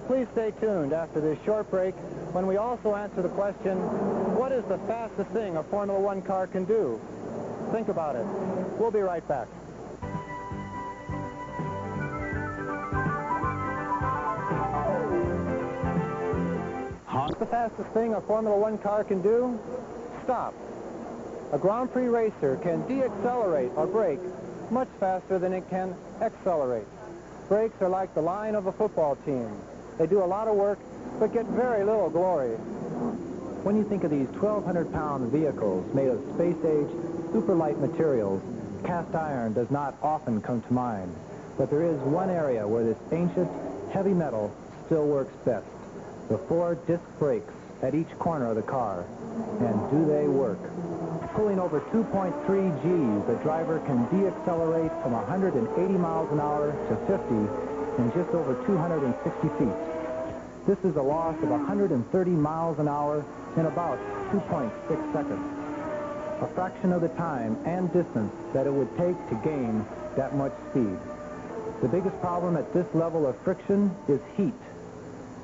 Please stay tuned after this short break when we also answer the question, what is the fastest thing a Formula One car can do? Think about it. We'll be right back. What's the fastest thing a Formula One car can do? Stop. A Grand Prix racer can de-accelerate or brake much faster than it can accelerate. Brakes are like the line of a football team. They do a lot of work, but get very little glory. When you think of these 1,200-pound vehicles made of space-age, super-light materials, cast iron does not often come to mind. But there is one area where this ancient, heavy metal still works best. The 4 disc brakes at each corner of the car. And do they work? Pulling over 2.3 Gs, a driver can de-accelerate from 180 miles an hour to 50 in just over 260 feet. This is a loss of 130 miles an hour in about 2.6 seconds. A fraction of the time and distance that it would take to gain that much speed. The biggest problem at this level of friction is heat.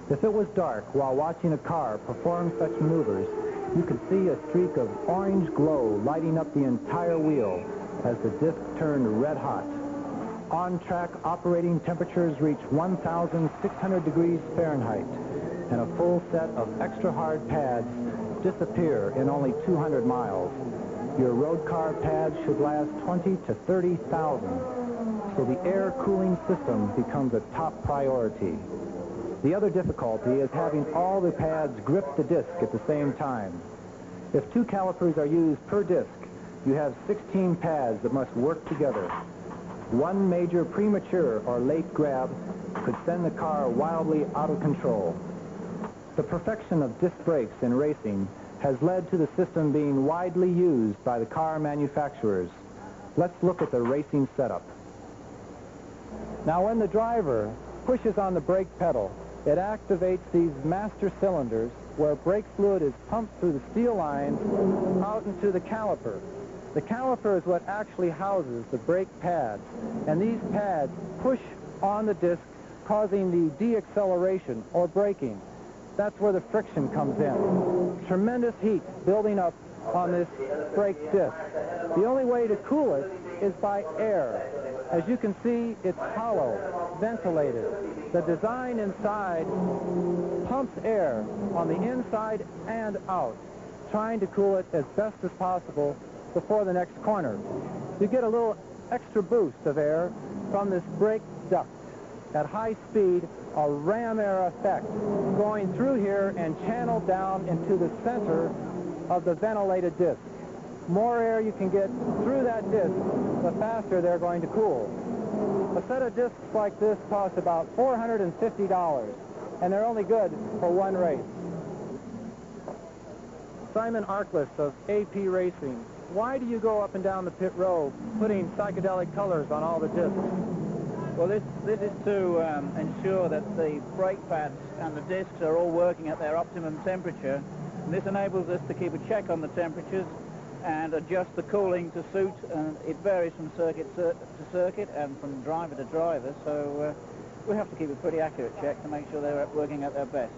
If it was dark while watching a car perform such maneuvers, you could see a streak of orange glow lighting up the entire wheel as the disc turned red hot. On-track operating temperatures reach 1,600 degrees Fahrenheit, and a full set of extra hard pads disappear in only 200 miles. Your road car pads should last 20 to 30,000, so the air cooling system becomes a top priority. The other difficulty is having all the pads grip the disc at the same time. If 2 calipers are used per disc, you have 16 pads that must work together. One major premature or late grab could send the car wildly out of control. The perfection of disc brakes in racing has led to the system being widely used by the car manufacturers. Let's look at the racing setup. Now, when the driver pushes on the brake pedal, it activates these master cylinders where brake fluid is pumped through the steel line out into the caliper. The caliper is what actually houses the brake pads, and these pads push on the disc, causing the de-acceleration or braking. That's where the friction comes in. Tremendous heat building up on this brake disc. The only way to cool it is by air. As you can see, it's hollow, ventilated. The design inside pumps air on the inside and out, trying to cool it as best as possible before the next corner. You get a little extra boost of air from this brake duct. At high speed, a ram air effect going through here and channeled down into the center of the ventilated disc. More air you can get through that disc, the faster they're going to cool. A set of discs like this costs about $450, and they're only good for one race. Simon Arkless of AP Racing, why do you go up and down the pit road putting psychedelic colors on all the discs? Well, this is to ensure that the brake pads and the discs are all working at their optimum temperature. And this enables us to keep a check on the temperatures and adjust the cooling to suit. It varies from circuit to circuit and from driver to driver, so we have to keep a pretty accurate check to make sure they're working at their best.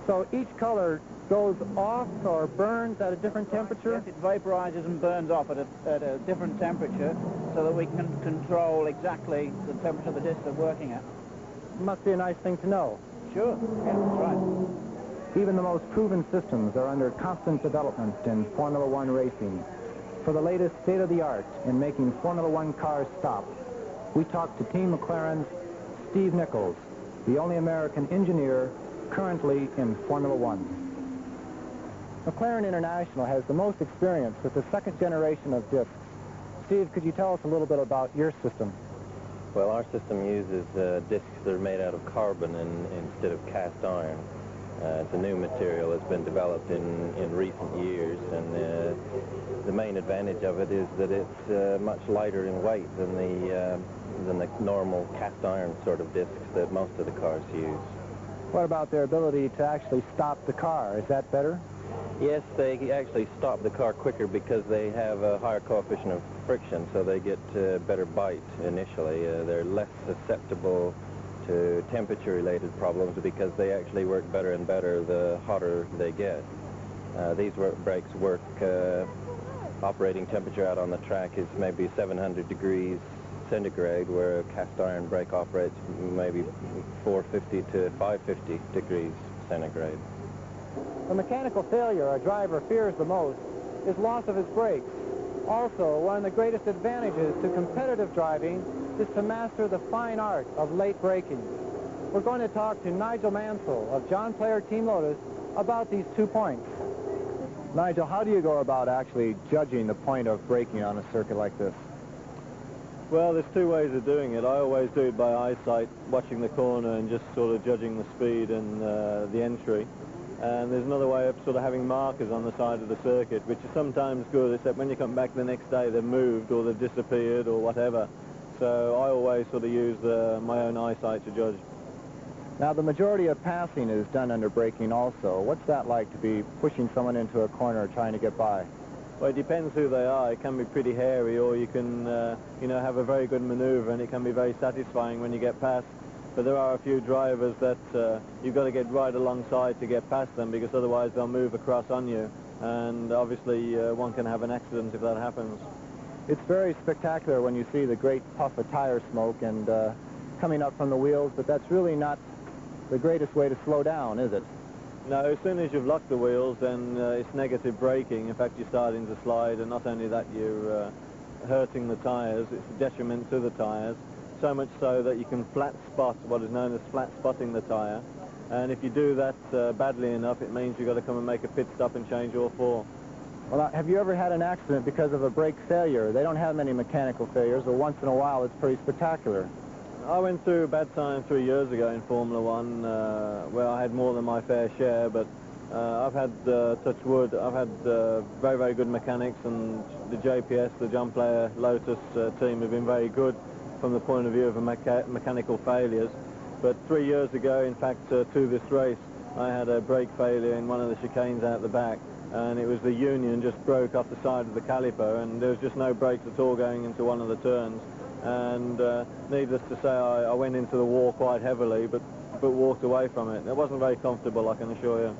So each color goes off or burns at a different temperature? Yes, it vaporizes and burns off at a different temperature so that we can control exactly the temperature the discs are working at. Must be a nice thing to know. Sure, yeah, that's right. Even the most proven systems are under constant development in Formula One racing. For the latest state-of-the-art in making Formula One cars stop, we talked to Team McLaren's Steve Nichols, the only American engineer currently in Formula One. McLaren International has the most experience with the second generation of discs. Steve, could you tell us a little bit about your system? Well, our system uses discs that are made out of carbon instead of cast iron. It's a new material that's been developed in recent years, and the main advantage of it is that it's much lighter in weight than the normal cast iron sort of discs that most of the cars use. What about their ability to actually stop the car? Is that better? Yes, they actually stop the car quicker because they have a higher coefficient of friction, so they get better bite initially. They're less susceptible to temperature-related problems because they actually work better and better the hotter they get. These brakes work, operating temperature out on the track is maybe 700 degrees centigrade, where a cast iron brake operates maybe 450 to 550 degrees centigrade. The mechanical failure a driver fears the most is loss of his brakes. Also, one of the greatest advantages to competitive driving is to master the fine art of late braking. We're going to talk to Nigel Mansell of John Player Team Lotus about these 2 points. Nigel, how do you go about actually judging the point of braking on a circuit like this? Well, there's 2 ways of doing it. I always do it by eyesight, watching the corner and just sort of judging the speed and the entry. And there's another way of sort of having markers on the side of the circuit, which is sometimes good, except when you come back the next day they've moved or they've disappeared or whatever. So I always sort of use my own eyesight to judge. Now, the majority of passing is done under braking also. What's that like to be pushing someone into a corner trying to get by? Well, it depends who they are. It can be pretty hairy, or you can, have a very good maneuver, and it can be very satisfying when you get past. But there are a few drivers that you've got to get right alongside to get past them, because otherwise they'll move across on you. And obviously one can have an accident if that happens. It's very spectacular when you see the great puff of tire smoke and coming up from the wheels, but that's really not the greatest way to slow down, is it? No, as soon as you've locked the wheels, then it's negative braking. In fact, you're starting to slide, and not only that, you're hurting the tires. It's a detriment to the tires. So much so that you can flat spot, what is known as flat spotting the tire. And if you do that badly enough, it means you've got to come and make a pit stop and change all 4. Well, have you ever had an accident because of a brake failure? They don't have many mechanical failures, but once in a while it's pretty spectacular. I went through a bad time 3 years ago in Formula One, where I had more than my fair share, but I've had, touch wood, I've had very, very good mechanics, and the JPS, the John Player Lotus team, have been very good from the point of view of mechanical failures. But 3 years ago, in fact, to this race, I had a brake failure in one of the chicanes out the back, and it was the union just broke off the side of the caliper, and there was just no brakes at all going into one of the turns. And needless to say, I went into the wall quite heavily, but walked away from it. It wasn't very comfortable, I can assure you.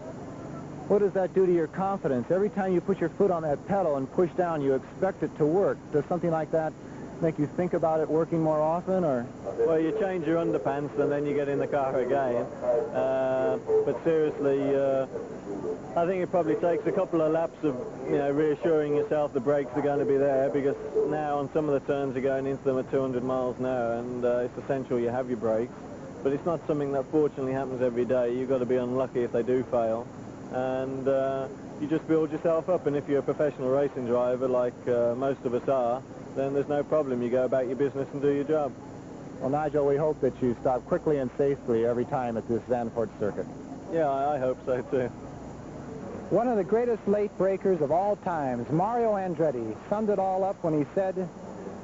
What does that do to your confidence? Every time you put your foot on that pedal and push down, you expect it to work. Does something like that make you think about it working more often, or? Well, you change your underpants and then you get in the car again. But seriously, I think it probably takes a couple of laps of, reassuring yourself the brakes are going to be there, because now on some of the turns you're going into them at 200 miles an hour, and it's essential you have your brakes. But it's not something that fortunately happens every day. You've got to be unlucky if they do fail. And you just build yourself up, and if you're a professional racing driver like most of us are, then there's no problem. You go about your business and do your job. Well, Nigel, we hope that you stop quickly and safely every time at this Zandvoort circuit. Yeah, I hope so too. One of the greatest late breakers of all times, Mario Andretti, summed it all up when he said,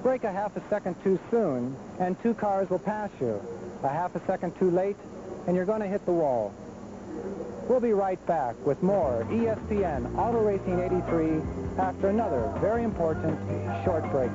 "Brake a half a second too soon, and 2 cars will pass you. A half a second too late, and you're going to hit the wall." We'll be right back with more ESPN Auto Racing 83 after another very important short break.